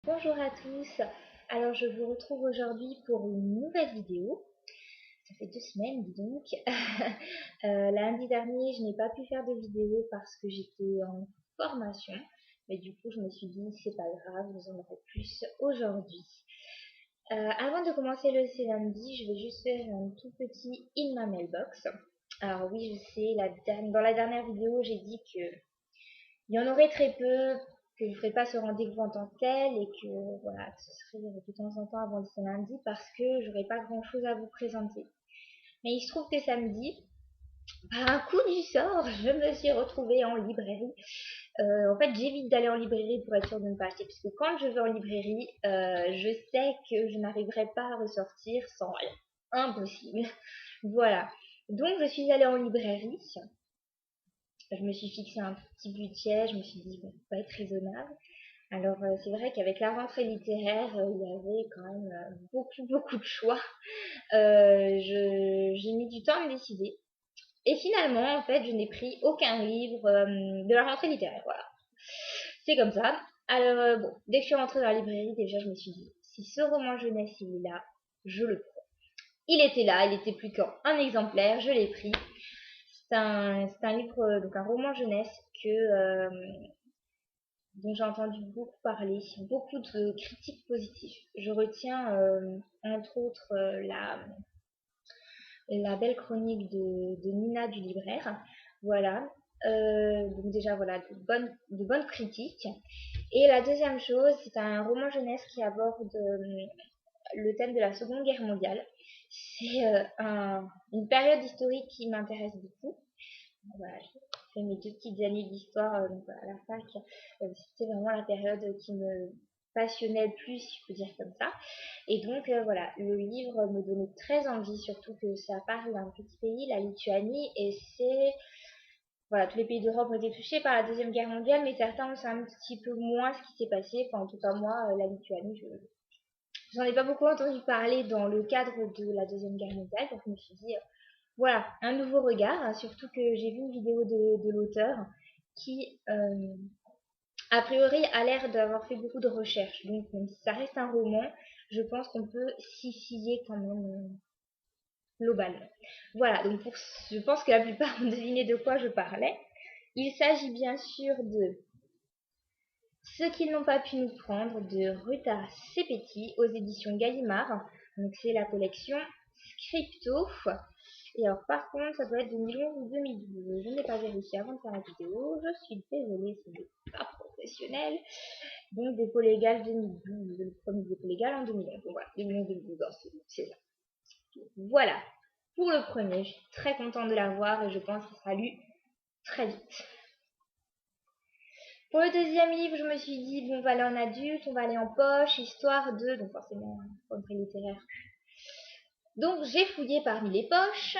Bonjour à tous, alors je vous retrouve aujourd'hui pour une nouvelle vidéo. Ça fait 2 semaines, dis donc. Lundi dernier, je n'ai pas pu faire de vidéo parce que j'étais en formation. Mais du coup, je me suis dit, c'est pas grave, vous en aurez plus aujourd'hui. Avant de commencer le C lundi, je vais juste faire un tout petit in my mailbox. Alors oui, je sais, dans la dernière vidéo, j'ai dit que il y en aurait très peu, que je ne ferai pas ce rendez-vous en tant que tel et que voilà, que ce serait de temps en temps avant le lundi parce que j'aurais pas grand chose à vous présenter. Mais il se trouve que samedi, par un coup du sort, je me suis retrouvée en librairie. En fait, j'évite d'aller en librairie pour être sûre de ne pas acheter, puisque quand je vais en librairie, je sais que je n'arriverai pas à ressortir sans rien. Impossible. Voilà. Donc, je suis allée en librairie. Je me suis fixé un petit budget, je me suis dit, bon, faut pas être raisonnable. Alors, c'est vrai qu'avec la rentrée littéraire, il y avait quand même beaucoup de choix. J'ai mis du temps à me décider. Et finalement, en fait, je n'ai pris aucun livre de la rentrée littéraire. Voilà. C'est comme ça. Alors, bon, dès que je suis rentrée dans la librairie, déjà, je me suis dit, si ce roman jeunesse, il est là, je le prends. Il était là, il était plus qu'un exemplaire, je l'ai pris. C'est un livre, donc un roman jeunesse dont j'ai entendu beaucoup parler, beaucoup de critiques positives. Je retiens entre autres la belle chronique de Nina du libraire. Voilà. Donc déjà voilà de bonnes critiques. Et la deuxième chose, c'est un roman jeunesse qui aborde le thème de la Seconde Guerre mondiale. C'est une période historique qui m'intéresse beaucoup. Voilà, j'ai fait mes 2 petites années d'histoire donc à la fac. C'était vraiment la période qui me passionnait le plus, si je peux dire comme ça. Et donc voilà, le livre me donnait très envie, surtout que ça parle d'un petit pays, la Lituanie, et c'est voilà, tous les pays d'Europe ont été touchés par la Deuxième Guerre mondiale, mais certains on sait un petit peu moins ce qui s'est passé. Enfin, en tout cas moi, la Lituanie, j'en ai pas beaucoup entendu parler dans le cadre de la Deuxième Guerre mondiale, donc je me suis dit voilà, un nouveau regard, hein, surtout que j'ai vu une vidéo de l'auteur qui, a priori, a l'air d'avoir fait beaucoup de recherches. Donc, même si ça reste un roman, je pense qu'on peut s'y fier quand même globalement. Voilà, donc je pense que la plupart ont deviné de quoi je parlais. Il s'agit bien sûr de Ce qu'ils n'ont pas pu nous prendre de Ruta Sepeti aux éditions Gallimard. Donc, c'est la collection Scripto. Et alors, par contre, ça doit être 2011 ou 2012. Je n'ai pas vérifié avant de faire la vidéo. Je suis désolée, ce n'est pas professionnel. Donc, dépôt légal 2012. Le premier dépôt légal en 2011. Donc, voilà, 2011-2012, c'est ça. Voilà. Pour le premier, je suis très contente de l'avoir et je pense qu'il sera lu très vite. Pour le deuxième livre, je me suis dit, bon, on va aller en adulte, on va aller en poche, histoire de... Donc, forcément, rentrée littéraire. Donc, j'ai fouillé parmi les poches.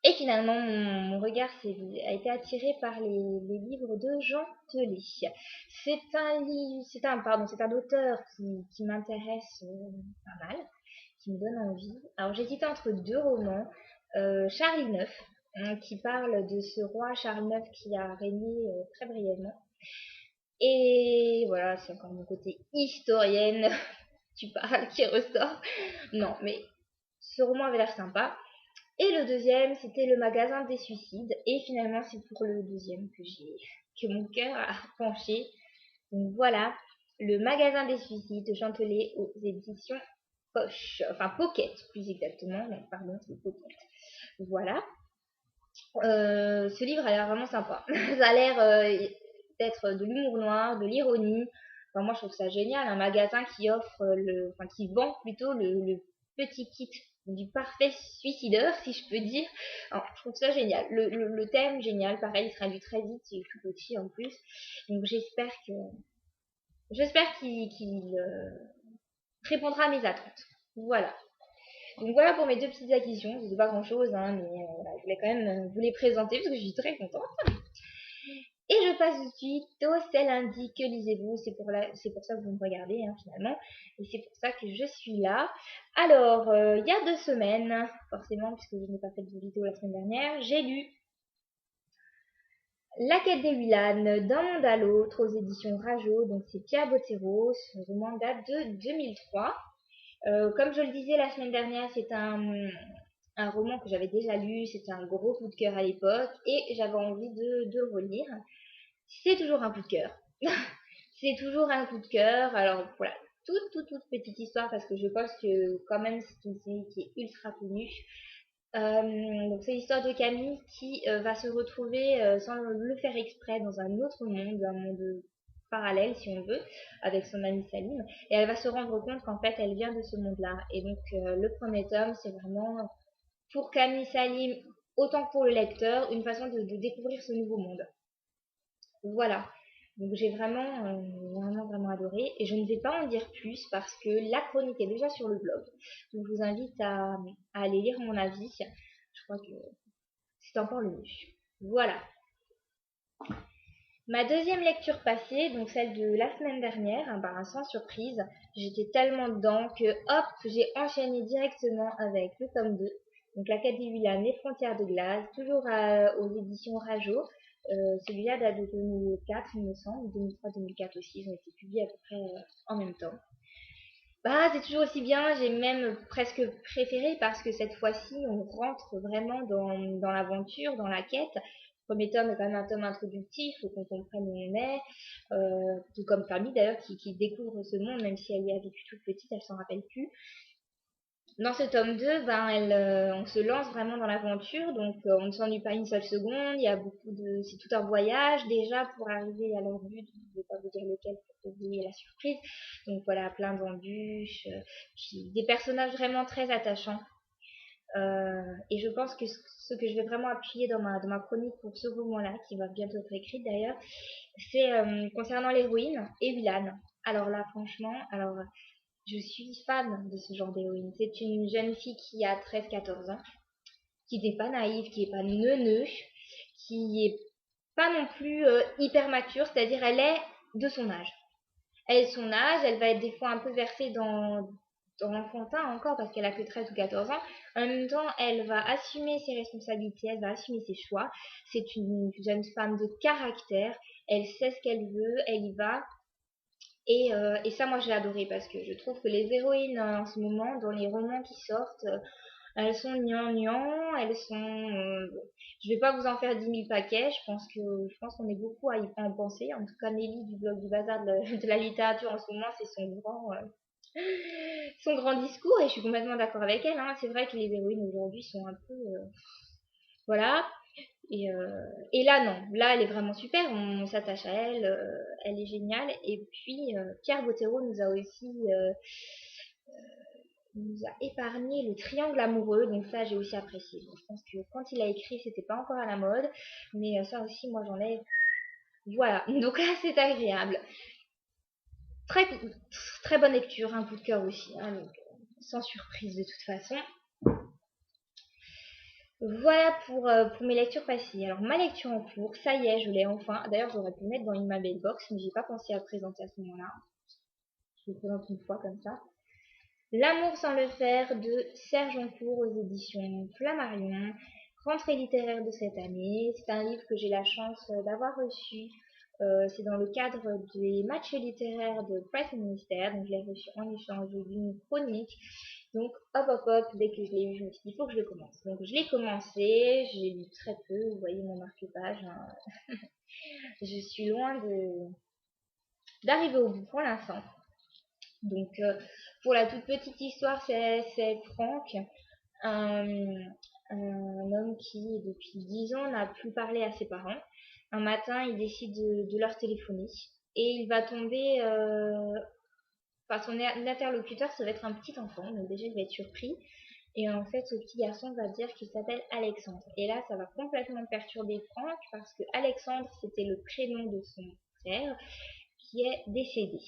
Et finalement, mon regard a été attiré par les livres de Jean Telet. C'est un auteur qui m'intéresse pas mal, qui me donne envie. Alors j'hésitais entre 2 romans. Charles IX, qui parle de ce roi Charles IX qui a régné très brièvement. Et voilà, c'est encore mon côté historienne qui parle, qui ressort. Non, mais ce roman avait l'air sympa. Et le deuxième, c'était Le magasin des suicides. Et finalement, c'est pour le deuxième que mon cœur a penché. Donc voilà, Le magasin des suicides de Jean Telet aux éditions Poche. Enfin, Pocket, plus exactement. Non, pardon, c'est Pocket. Voilà. Ce livre a l'air vraiment sympa. Ça a l'air d'être de l'humour noir, de l'ironie. Enfin, moi, je trouve ça génial. Un magasin qui offre qui vend plutôt le petit kit du parfait suicideur, si je peux dire. Alors, je trouve ça génial. Le thème, génial. Pareil, il sera lu très vite. Il est tout petit en plus. Donc, j'espère qu'il répondra à mes attentes. Voilà. Donc voilà pour mes 2 petites acquisitions. C'est pas grand chose, hein, mais voilà, je voulais quand même vous les présenter parce que je suis très contente. Et je passe tout de suite au C'est lundi que lisez-vous. C'est pour ça que vous me regardez finalement. Et c'est pour ça que je suis là. Alors, il y a 2 semaines, forcément, puisque je n'ai pas fait de vidéo la semaine dernière, j'ai lu La quête des Willan, d'un monde à l'autre, aux éditions Rajo, donc c'est Pierre Bottero, ce roman date de 2003. Comme je le disais la semaine dernière, c'est un roman que j'avais déjà lu, c'était un gros coup de cœur à l'époque, et j'avais envie de le relire. C'est toujours un coup de cœur. C'est toujours un coup de cœur. Alors voilà, toute petite histoire, parce que je pense que quand même c'est une série qui est ultra connue. Donc c'est l'histoire de Camille qui va se retrouver sans le faire exprès dans un monde parallèle si on veut, avec son ami Salim, et elle va se rendre compte qu'en fait elle vient de ce monde-là. Et donc le premier tome c'est vraiment pour Camille Salim autant que pour le lecteur une façon de découvrir ce nouveau monde. Voilà. Donc j'ai vraiment adoré et je ne vais pas en dire plus parce que la chronique est déjà sur le blog. Donc je vous invite à aller lire mon avis. Je crois que c'est encore le mieux. Voilà. Ma deuxième lecture passée, donc celle de la semaine dernière, hein, sans surprise, j'étais tellement dedans que hop, j'ai enchaîné directement avec le tome 2. Donc l'Académie Villan, Les Frontières de Glace, toujours aux éditions Rajo. Celui-là date de 2004, il me semble, 2003-2004 aussi, ils ont été publiés à peu près en même temps. Bah, c'est toujours aussi bien, j'ai même presque préféré parce que cette fois-ci, on rentre vraiment dans l'aventure, dans la quête. Le premier tome est quand même un tome introductif, il faut qu'on comprenne où on est. Tout comme Camille d'ailleurs, qui découvre ce monde, même si elle y a vécu toute petite, elle s'en rappelle plus. Dans ce tome 2, on se lance vraiment dans l'aventure, donc on ne s'ennuie pas une seule seconde, il y a c'est tout un voyage déjà pour arriver à leur but, je ne vais pas vous dire lequel pour que vous ayez la surprise, donc voilà, plein d'embûches, des personnages vraiment très attachants, et je pense que ce que je vais vraiment appuyer dans ma chronique pour ce roman-là, qui va bientôt être écrite d'ailleurs, c'est concernant l'héroïne et Willan. Alors là, franchement, je suis fan de ce genre d'héroïne. C'est une jeune fille qui a 13-14 ans, qui n'est pas naïve, qui n'est pas neuneu, qui est pas non plus hyper mature, c'est-à-dire elle est de son âge. Elle est de son âge, elle va être des fois un peu versée dans l'enfantin encore parce qu'elle a que 13 ou 14 ans. En même temps, elle va assumer ses responsabilités, elle va assumer ses choix. C'est une jeune femme de caractère, elle sait ce qu'elle veut, elle y va. Et ça, moi, j'ai adoré parce que je trouve que les héroïnes en ce moment, dans les romans qui sortent, elles sont gnangnang, elles sont... bon, je vais pas vous en faire 10 000 paquets, je pense qu'on est beaucoup à y en penser. En tout cas, Nelly du blog du bazar de la littérature en ce moment, c'est son grand discours et je suis complètement d'accord avec elle. Hein. C'est vrai que les héroïnes aujourd'hui sont un peu... voilà. Et là, non. Là, elle est vraiment super. On s'attache à elle. Elle est géniale. Et puis, Pierre Bottero nous a épargné le triangle amoureux. Donc ça, j'ai aussi apprécié. Donc, je pense que quand il a écrit, c'était pas encore à la mode. Mais ça aussi, moi, j'en ai... Voilà. Donc là, c'est agréable. Très, très bonne lecture. Un coup de cœur aussi. Hein, donc, sans surprise de toute façon. Voilà pour mes lectures passées. Alors, ma lecture en cours, ça y est, je l'ai enfin. D'ailleurs, j'aurais pu le mettre dans ma mailbox, mais j'ai pas pensé à le présenter à ce moment-là. Je le présente une fois comme ça. L'amour sans le faire de Serge Oncourt aux éditions Flammarion. Rentrée littéraire de cette année. C'est un livre que j'ai la chance d'avoir reçu. C'est dans le cadre des matchs littéraires de Press Minister. Donc, je l'ai reçu en échange d'une chronique. Donc, hop, dès que je l'ai eu, je me suis dit, il faut que je le commence. Donc, je l'ai commencé, j'ai lu très peu, vous voyez mon marque-page. Hein. Je suis loin d'arriver au bout pour l'instant. Donc, pour la toute petite histoire, c'est Franck, un, un homme qui, depuis 10 ans, n'a plus parlé à ses parents. Un matin, il décide de leur téléphoner et il va tomber... Enfin, son interlocuteur, ça va être un petit enfant, donc déjà, il va être surpris. Et en fait, ce petit garçon va dire qu'il s'appelle Alexandre. Et là, ça va complètement perturber Franck parce que Alexandre, c'était le prénom de son frère qui est décédé.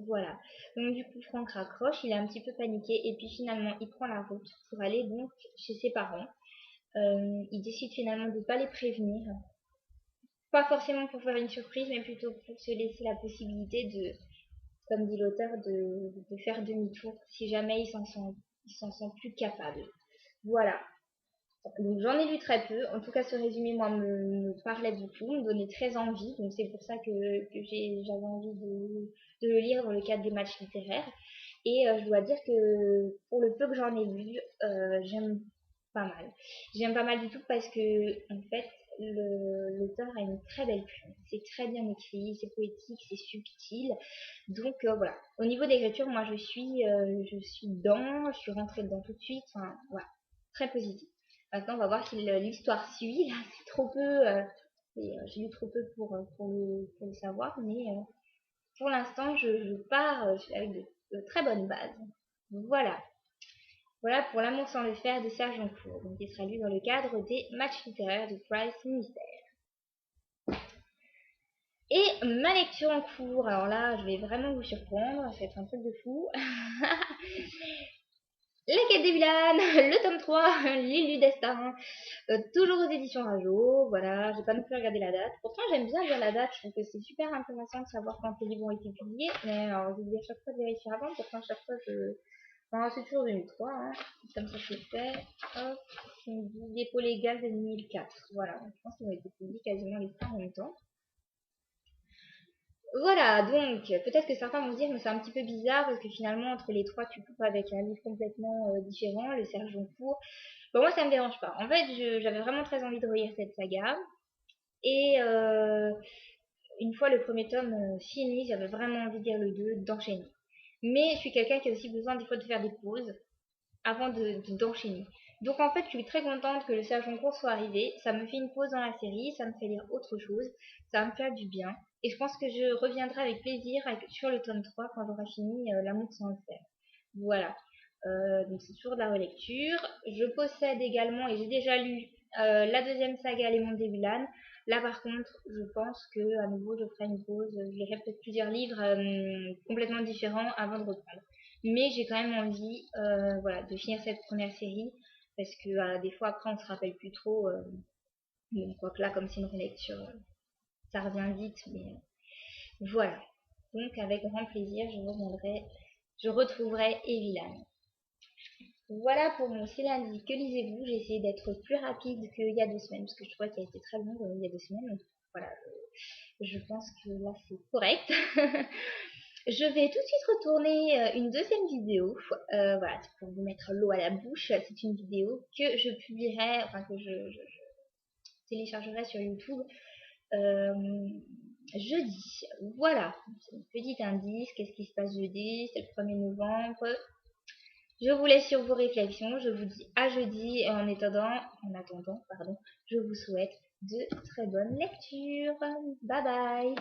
Voilà. Donc du coup, Franck raccroche, il est un petit peu paniqué et puis finalement, il prend la route pour aller donc chez ses parents. Il décide finalement de ne pas les prévenir. Pas forcément pour faire une surprise, mais plutôt pour se laisser la possibilité de, comme dit l'auteur, de faire demi-tour si jamais il s'en sent plus capable. Voilà. Donc j'en ai lu très peu. En tout cas, ce résumé, moi, me parlait beaucoup, me donnait très envie. Donc c'est pour ça que j'avais envie de le lire dans le cadre des matchs littéraires. Et je dois dire que pour le peu que j'en ai lu, j'aime pas mal. J'aime pas mal du tout parce que, en fait, l'auteur a une très belle plume. C'est très bien écrit, c'est poétique, c'est subtil. Donc voilà. Au niveau d'écriture, moi je suis dedans, je suis rentrée dedans tout de suite. Enfin, voilà, très positif. Maintenant, on va voir si l'histoire suit. Là, c'est trop peu. J'ai lu trop peu pour le savoir, mais pour l'instant, je pars avec de très bonnes bases. Voilà. Voilà pour L'amour sans le fer de Serge Joncourt, donc qui sera lu dans le cadre des matchs littéraires de Price Ministère. Et ma lecture en cours, alors là, je vais vraiment vous surprendre, ça va être un truc de fou. La quête des vilanes, le tome 3, L'élu destin, toujours aux éditions Rajo, voilà, j'ai pas non plus regardé la date. Pourtant, j'aime bien lire la date, je trouve que c'est super intéressant de savoir quand les livres ont été publiés. Mais alors, je dis à chaque fois de vérifier avant, pourtant, à chaque fois, enfin, c'est toujours 2003, hein. Comme ça, c'est fait. Hop, il me dit dépôt légal de 2004. Voilà, je pense qu'ils ont été publiés quasiment les trois en même temps. Voilà, donc peut-être que certains vont se dire mais c'est un petit peu bizarre parce que finalement entre les trois tu coupes avec un livre complètement différent, le Serge Joncourt. Bon, moi ça me dérange pas. En fait j'avais vraiment très envie de relire cette saga et une fois le premier tome fini, j'avais vraiment envie de lire le 2, d'enchaîner. Mais je suis quelqu'un qui a aussi besoin des fois de faire des pauses avant d'enchaîner. Donc en fait, je suis très contente que le Sergent Court soit arrivé. Ça me fait une pause dans la série, ça me fait lire autre chose, ça va me faire du bien. Et je pense que je reviendrai avec plaisir sur le tome 3 quand j'aurai fini L'amour sans le fer. Voilà. Donc c'est toujours de la relecture. Je possède également, et j'ai déjà lu, la deuxième saga Les Mondes des Vilanes. Là par contre, je pense que à nouveau je ferai une pause. Je lirai peut-être plusieurs livres complètement différents avant de reprendre. Mais j'ai quand même envie voilà, de finir cette première série parce que des fois après on se rappelle plus trop. Bon, quoique là, comme c'est une relecture, ça revient vite, mais voilà. Donc avec grand plaisir, je retrouverai Evilan. Voilà pour mon C'est lundi, que lisez-vous? J'ai essayé d'être plus rapide qu'il y a 2 semaines, parce que je crois qu'il a été très long il y a 2 semaines. Donc voilà, je pense que là c'est correct. Je vais tout de suite retourner une deuxième vidéo. Voilà, c'est pour vous mettre l'eau à la bouche. C'est une vidéo que je publierai, enfin que je téléchargerai sur YouTube euh, jeudi. Voilà, c'est un petit indice. Qu'est-ce qui se passe jeudi? C'est le 1er novembre. Je vous laisse sur vos réflexions. Je vous dis à jeudi. Et en attendant, pardon, je vous souhaite de très bonnes lectures. Bye bye.